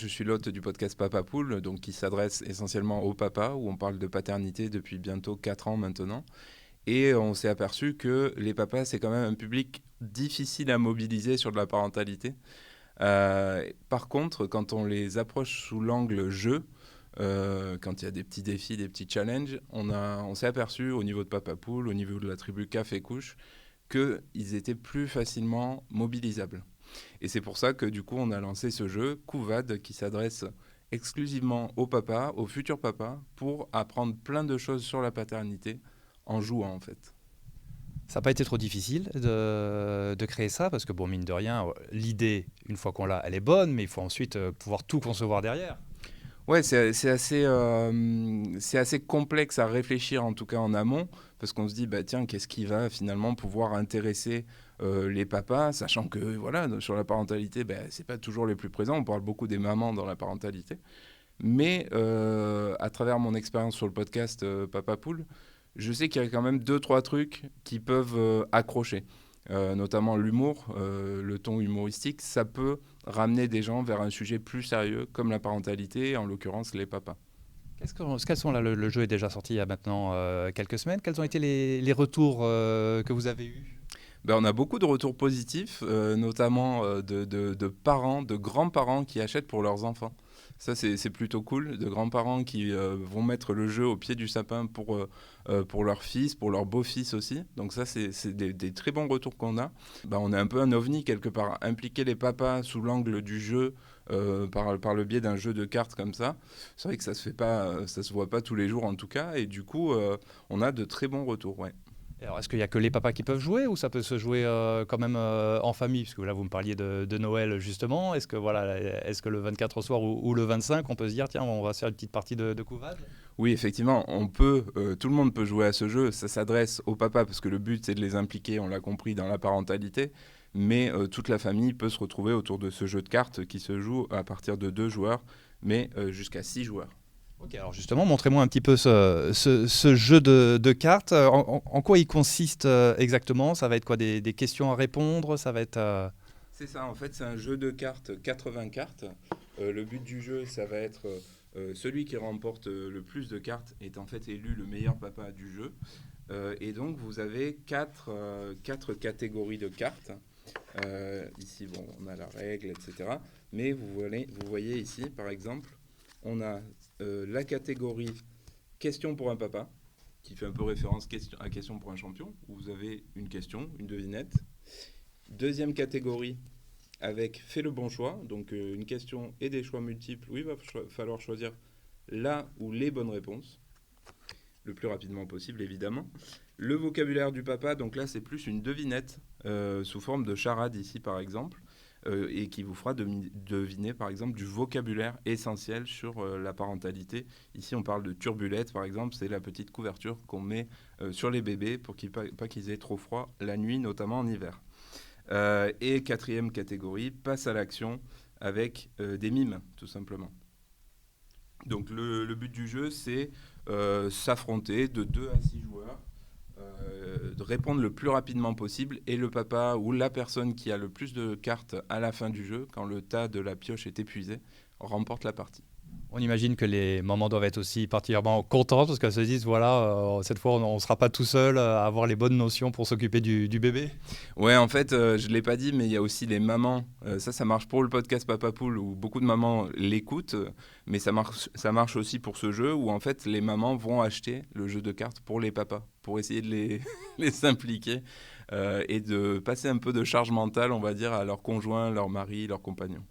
je suis l'hôte du podcast Papa Poule, donc qui s'adresse essentiellement aux papas, où on parle de paternité depuis bientôt 4 ans maintenant. Et on s'est aperçu que les papas, c'est quand même un public difficile à mobiliser sur de la parentalité. Par contre, quand on les approche sous l'angle jeu, quand il y a des petits défis, des petits challenges, on s'est aperçu au niveau de Papa Poule, au niveau de la tribu Café Couche, qu'ils étaient plus facilement mobilisables. Et c'est pour ça que du coup, on a lancé ce jeu, Couvade, qui s'adresse exclusivement aux papas, aux futurs papas, pour apprendre plein de choses sur la paternité en jouant en fait. Ça n'a pas été trop difficile de créer ça, parce que bon, mine de rien, l'idée, une fois qu'on l'a, elle est bonne, mais il faut ensuite pouvoir tout concevoir derrière. Ouais, c'est assez complexe à réfléchir, en tout cas en amont, parce qu'on se dit, bah, tiens, qu'est-ce qui va finalement pouvoir intéresser les papas, sachant que voilà, sur la parentalité, bah, c'est pas toujours les plus présents, on parle beaucoup des mamans dans la parentalité, mais à travers mon expérience sur le podcast Papa Poule, je sais qu'il y a quand même deux, trois trucs qui peuvent accrocher. Notamment l'humour, le ton humoristique, ça peut ramener des gens vers un sujet plus sérieux comme la parentalité, en l'occurrence les papas. Quels sont là, le jeu est déjà sorti il y a maintenant quelques semaines. Quels ont été les retours que vous avez eus? Ben, on a beaucoup de retours positifs, notamment de parents, de grands-parents qui achètent pour leurs enfants. Ça, c'est plutôt cool, de grands-parents qui vont mettre le jeu au pied du sapin pour leur fils, pour leur beau-fils aussi. Donc ça, c'est des très bons retours qu'on a. Ben, on est un peu un ovni quelque part. Impliquer les papas sous l'angle du jeu, par le biais d'un jeu de cartes comme ça, c'est vrai que ça se fait pas, ça se voit pas tous les jours en tout cas. Et du coup, on a de très bons retours, ouais. Alors, est-ce qu'il n'y a que les papas qui peuvent jouer, ou ça peut se jouer quand même en famille? Parce que là, vous me parliez de Noël justement. Est-ce que, voilà, est-ce que le 24 au soir ou le 25, on peut se dire, tiens, on va se faire une petite partie de couvade? Oui, effectivement, tout le monde peut jouer à ce jeu. Ça s'adresse aux papas parce que le but, c'est de les impliquer, on l'a compris, dans la parentalité. Mais toute la famille peut se retrouver autour de ce jeu de cartes qui se joue à partir de 2 joueurs, mais jusqu'à 6 joueurs. Ok, alors justement, montrez-moi un petit peu ce jeu de cartes. En quoi il consiste exactement? Ça va être quoi, des questions à répondre? Ça va être... C'est ça, en fait, c'est un jeu de cartes, 80 cartes. Le but du jeu, ça va être celui qui remporte le plus de cartes est en fait élu le meilleur papa du jeu. Et donc, vous avez quatre catégories de cartes. Ici, bon, on a la règle, etc. Mais vous voyez ici, par exemple, on a la catégorie question pour un papa, qui fait un peu référence à question pour un champion, où vous avez une question, une devinette. Deuxième catégorie, avec fais le bon choix, donc une question et des choix multiples où il va falloir choisir la ou les bonnes réponses, le plus rapidement possible évidemment. Le vocabulaire du papa, donc là c'est plus une devinette sous forme de charade ici par exemple, et qui vous fera deviner par exemple du vocabulaire essentiel sur la parentalité. Ici on parle de turbulette par exemple, c'est la petite couverture qu'on met sur les bébés pour pas qu'ils aient trop froid la nuit, notamment en hiver. Et quatrième catégorie, passe à l'action avec des mimes, tout simplement. Donc le but du jeu, c'est s'affronter de 2 à 6 joueurs, de répondre le plus rapidement possible, et le papa ou la personne qui a le plus de cartes à la fin du jeu, quand le tas de la pioche est épuisé, remporte la partie. On imagine que les mamans doivent être aussi particulièrement contentes, parce qu'elles se disent, voilà, cette fois, on ne sera pas tout seul à avoir les bonnes notions pour s'occuper du bébé. Ouais, en fait, je ne l'ai pas dit, mais il y a aussi les mamans. Ça marche pour le podcast Papa Poule, où beaucoup de mamans l'écoutent, mais ça marche aussi pour ce jeu, où en fait, les mamans vont acheter le jeu de cartes pour les papas, pour essayer de les impliquer et de passer un peu de charge mentale, on va dire, à leur conjoint, leur mari, leur compagnon.